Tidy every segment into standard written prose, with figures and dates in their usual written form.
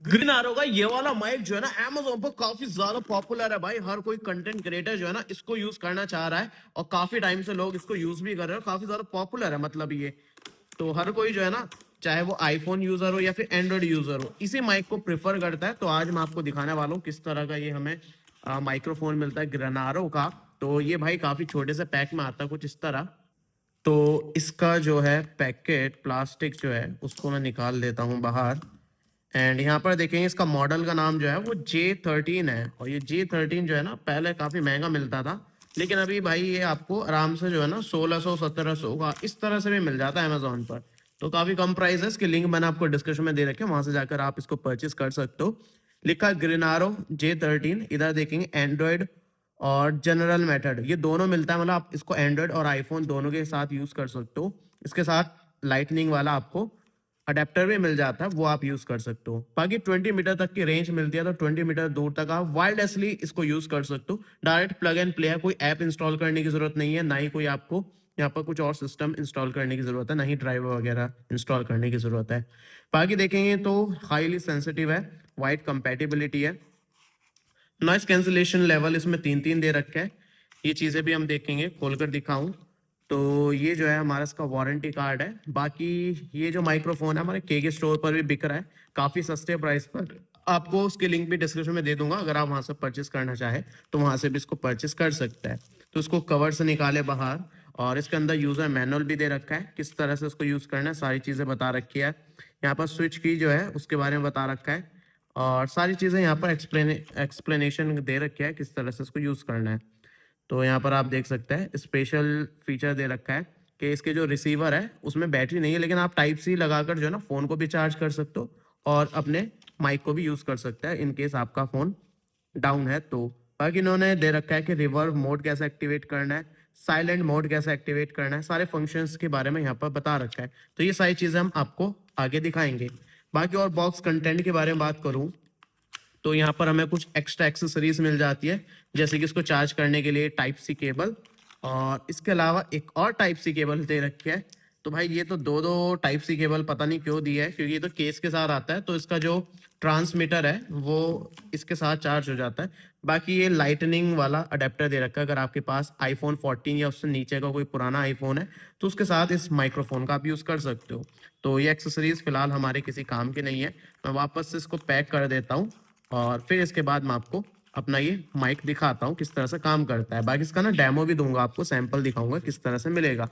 Green आरो का ये वाला माइक जो है ना Amazon पर काफी ज्यादा पॉपुलर है भाई। हर कोई कंटेंट क्रिएटर जो है ना इसको यूज करना चाह रहा है और काफी टाइम से लोग इसको यूज भी कर रहे हैं। काफी ज्यादा पॉपुलर है मतलब ये, तो हर कोई जो है ना चाहे वो आईफोन यूजर हो या फिर एंड्रॉइड यूजर हो इसी माइक को प्रेफर करता है। तो आज मैं आपको दिखाने वाला हूँ किस तरह का ये हमें माइक्रोफोन मिलता है ग्रेनारो का। तो ये भाई काफी छोटे से पैक में आता है कुछ इस तरह। तो इसका जो है पैकेट प्लास्टिक जो है उसको मैं निकाल देता हूँ बाहर। एंड यहाँ पर देखेंगे इसका मॉडल का नाम जो है वो J13 है। और ये J13 जो है ना पहले काफ़ी महंगा मिलता था, लेकिन अभी भाई ये आपको आराम से जो है ना 1600-1700 का इस तरह से भी मिल जाता है अमेजोन पर। तो काफ़ी कम प्राइस है। इसकी लिंक मैंने आपको डिस्क्रिप्शन में दे रखे हैं, वहाँ से जाकर आप इसको परचेज कर सकते हो। लिखा ग्रेनारो J13। इधर देखेंगे एंड्रॉयड और जनरल मेथड ये दोनों मिलता है, मतलब आप इसको एंड्रॉयड और आईफोन दोनों के साथ यूज़ कर सकते हो। इसके साथ लाइटनिंग वाला आपको अडेप्टर भी मिल जाता है, वो आप यूज कर सकते हो। बाकी 20 मीटर तक की रेंज मिलती है, तो 20 मीटर दूर तक आप वायरलेसली इसको यूज कर सकते हो। डायरेक्ट प्लग एंड प्ले है, कोई ऐप इंस्टॉल करने की जरूरत नहीं है, ना ही कोई आपको यहाँ पर कुछ और सिस्टम इंस्टॉल करने की जरूरत है, ना ही ड्राइवर वगैरह इंस्टॉल करने की जरूरत है। बाकी देखेंगे तो हाईली सेंसिटिव है, वाइड कंपेटिबिलिटी है, नॉइस कैंसिलेशन लेवल इसमें 3-3 दे रखा है। ये चीज़ें भी हम देखेंगे, खोलकर दिखाऊं तो ये जो है हमारा इसका वारंटी कार्ड है। बाकी ये जो माइक्रोफोन है हमारे के स्टोर पर भी बिक रहा है काफ़ी सस्ते प्राइस पर। आपको उसकी लिंक भी डिस्क्रिप्शन में दे दूंगा, अगर आप वहाँ से परचेस करना चाहे तो वहाँ से भी इसको परचेस कर सकता है। तो उसको कवर से निकाले बाहर, और इसके अंदर यूज़र मैनुअल भी दे रखा है, किस तरह से उसको यूज़ करना है सारी चीज़ें बता रखी है। यहाँ पर स्विच की जो है उसके बारे में बता रखा है, और सारी चीज़ें यहाँ पर एक्सप्लेनेशन दे रखी है किस तरह से इसको यूज़ करना है। तो यहाँ पर आप देख सकते हैं स्पेशल फीचर दे रखा है कि इसके जो रिसीवर है उसमें बैटरी नहीं है, लेकिन आप टाइप सी लगाकर जो है ना फ़ोन को भी चार्ज कर सकते हो और अपने माइक को भी यूज़ कर सकते हैं इन केस आपका फ़ोन डाउन है तो। बाकी इन्होंने दे रखा है कि रिवर्ब मोड कैसे एक्टिवेट करना है, साइलेंट मोड कैसे एक्टिवेट करना है, सारे फंक्शंस के बारे में यहाँ पर बता रखा है। तो ये सारी चीज़ें हम आपको आगे दिखाएंगे। बाकी और बॉक्स कंटेंट के बारे में बात करूँ तो यहाँ पर हमें कुछ एक्स्ट्रा एक्सेसरीज मिल जाती है, जैसे कि इसको चार्ज करने के लिए टाइप सी केबल, और इसके अलावा एक और टाइप सी केबल दे रखी है। तो भाई ये तो दो दो टाइप सी केबल पता नहीं क्यों दी है, क्योंकि ये तो केस के साथ आता है, तो इसका जो ट्रांसमीटर है वो इसके साथ चार्ज हो जाता है। बाकी ये लाइटनिंग वाला अडेप्टर दे रखा है, अगर आपके पास आईफोन 14 या उससे नीचे का कोई पुराना आईफोन है तो उसके साथ इस माइक्रोफोन का आप यूज़ कर सकते हो। तो ये एक्सेसरीज फिलहाल हमारे किसी काम की नहीं है। मैं वापस से इसको पैक कर देता हूँ और फिर इसके बाद मैं आपको अपना ये माइक दिखाता हूँ किस तरह से काम करता है। बाकी इसका ना डेमो भी दूंगा, आपको सैंपल दिखाऊंगा किस तरह से मिलेगा।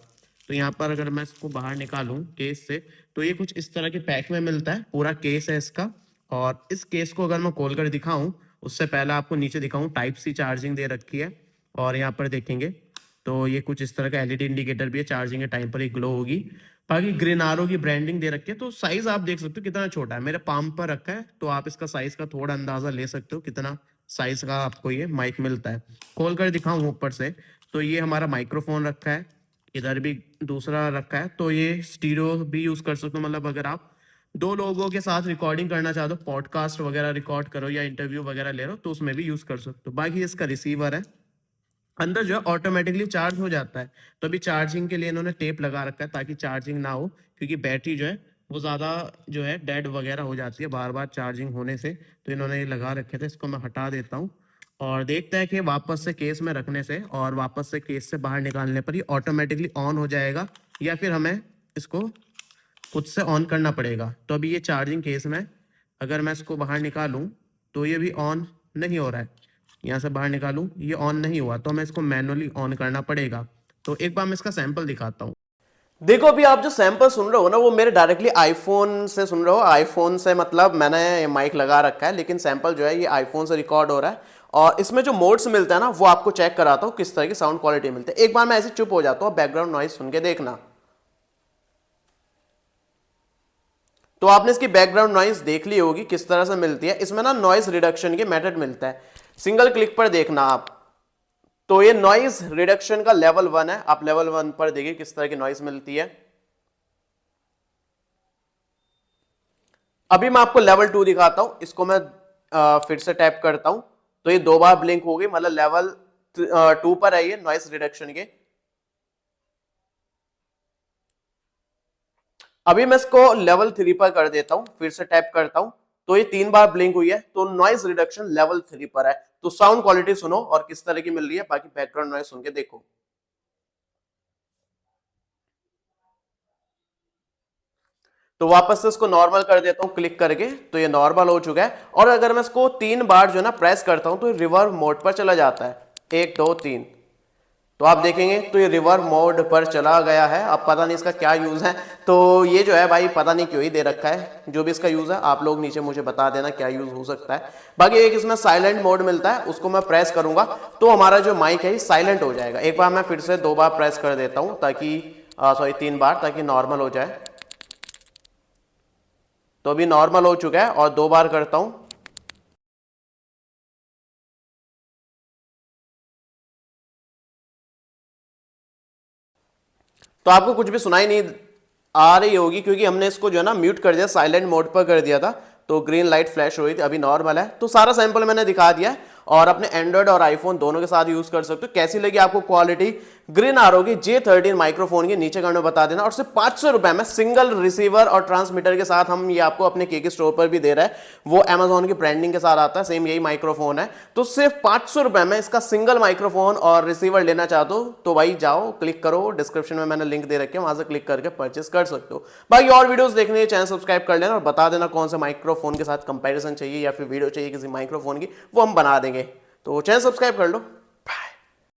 तो यहाँ पर अगर मैं इसको बाहर निकालूं केस से, तो ये कुछ इस तरह के पैक में मिलता है, पूरा केस है इसका। और इस केस को अगर मैं खोल कर दिखाऊं उससे पहले आपको नीचे दिखाऊं टाइप सी चार्जिंग दे रखी है, और यहाँ पर देखेंगे तो ये कुछ इस तरह का एलईडी इंडिकेटर भी है, चार्जिंग के टाइम पर ही ग्लो होगी। बाकी ग्रेनारो की ब्रांडिंग दे रखी है। तो साइज आप देख सकते हो कितना छोटा है, मेरे पाम पर रखा है, तो आप इसका साइज का थोड़ा अंदाजा ले सकते हो कितना साइज का आपको ये माइक मिलता है। खोल कर दिखाऊं ऊपर से, तो ये हमारा माइक्रोफोन रखा है, इधर भी दूसरा रखा है। तो ये स्टीरियो भी यूज कर सकते हो, मतलब अगर आप दो लोगों के साथ रिकॉर्डिंग करना चाहते हो, पॉडकास्ट वगैरह रिकॉर्ड करो या इंटरव्यू वगैरह ले रहे हो, तो उसमें भी यूज कर सकते हो। बाकी इसका रिसीवर है, अंदर जो है ऑटोमेटिकली चार्ज हो जाता है। तो अभी चार्जिंग के लिए इन्होंने टेप लगा रखा है ताकि चार्जिंग ना हो, क्योंकि बैटरी जो है वो ज़्यादा जो है डेड वगैरह हो जाती है बार बार चार्जिंग होने से। तो इन्होंने ये लगा रखे थे, इसको मैं हटा देता हूँ और देखते हैं कि वापस से केस में रखने से और वापस से केस से बाहर निकालने पर ये ऑटोमेटिकली ऑन हो जाएगा या फिर हमें इसको खुद से ऑन करना पड़ेगा। तो अभी ये चार्जिंग केस में अगर मैं इसको बाहर निकालूं तो ये भी ऑन नहीं हो रहा है, यहाँ से बाहर निकालूं ये ऑन नहीं हुआ, तो हमें इसको मैनुअली ऑन करना पड़ेगा। तो एक बार मैं इसका सैंपल दिखाता हूँ। देखो अभी आप जो सैंपल सुन रहे हो ना वो मेरे डायरेक्टली आईफोन से सुन रहे हो। आईफोन से मतलब मैंने माइक लगा रखा है, लेकिन सैंपल जो है ये आईफोन से रिकॉर्ड हो रहा है। और इसमें जो मोड्स मिलता है ना वो आपको चेक कराता हूँ किस तरह की साउंड क्वालिटी मिलती है। एक बार मैं ऐसे चुप हो जाता हूँ, बैकग्राउंड नॉइज सुन के देखना। तो आपने इसकी बैकग्राउंड नॉइज देख ली होगी किस तरह से मिलती है। इसमें ना नॉइज रिडक्शन के मेथड मिलता है, सिंगल क्लिक पर देखना आप। तो ये नॉइज रिडक्शन का लेवल 1 है, आप लेवल 1 पर देखिए किस तरह की नॉइज मिलती है। अभी मैं आपको लेवल 2 दिखाता हूं, इसको मैं फिर से टैप करता हूं तो ये 2 बार ब्लिंक हो गई, मतलब लेवल 2 पर है ये नॉइज रिडक्शन के। अभी मैं इसको लेवल 3 पर कर देता हूं, फिर से टैप करता हूं तो ये 3 बार ब्लिंक हुई है, तो नॉइज रिडक्शन लेवल 3 पर है। तो साउंड क्वालिटी सुनो और किस तरह की मिल रही है, बाकी बैकग्राउंड नॉइज सुन के देखो। तो वापस से इसको नॉर्मल कर देता हूं क्लिक करके, तो ये नॉर्मल हो चुका है। और अगर मैं इसको 3 बार जो है ना प्रेस करता हूं तो ये रिवर्ब मोड पर चला जाता है, 1 2 3। तो आप देखेंगे तो ये रिवर्ब मोड पर चला गया है। अब पता नहीं इसका क्या यूज है, तो ये जो है भाई पता नहीं क्यों ही दे रखा है। जो भी इसका यूज है आप लोग नीचे मुझे बता देना क्या यूज हो सकता है। बाकी एक इसमें साइलेंट मोड मिलता है, उसको मैं प्रेस करूंगा तो हमारा जो माइक है साइलेंट हो जाएगा। एक बार मैं फिर से 2 बार प्रेस कर देता हूं ताकि सॉरी 3 बार, ताकि नॉर्मल हो जाए। तो अभी नॉर्मल हो चुका है और 2 बार करता हूं। तो आपको कुछ भी सुनाई नहीं आ रही होगी क्योंकि हमने इसको जो है ना म्यूट कर दिया, साइलेंट मोड पर कर दिया था, तो ग्रीन लाइट फ्लैश हो रही थी। अभी नॉर्मल है। तो सारा सैंपल मैंने दिखा दिया है और अपने एंड्रॉइड और आईफोन दोनों के साथ यूज कर सकते हो। कैसी लगी आपको क्वालिटी ग्रीन आरोगी J13 माइक्रोफोन की, नीचे कमेंट में बता देना। और सिर्फ 500 रुपए में सिंगल रिसीवर और ट्रांसमीटर के साथ हम ये आपको अपने केके स्टोर पर भी दे रहा है। वो अमेजोन की ब्रांडिंग के साथ आता है, सेम यही माइक्रोफोन है। तो सिर्फ 500 रुपए में इसका सिंगल माइक्रोफोन और रिसीवर लेना चाहते हो तो भाई जाओ क्लिक करो, डिस्क्रिप्शन में मैंने लिंक दे रखे हैं, वहां से क्लिक करके परचेस कर सकते हो। बाकी और वीडियोस देखने के लिए चैनल सब्सक्राइब कर लेना और बता देना कौन से माइक्रोफोन के साथ कंपैरिजन चाहिए या फिर वीडियो चाहिए किसी माइक्रोफोन की, वो हम बना देंगे। तो चैनल सब्सक्राइब कर लो।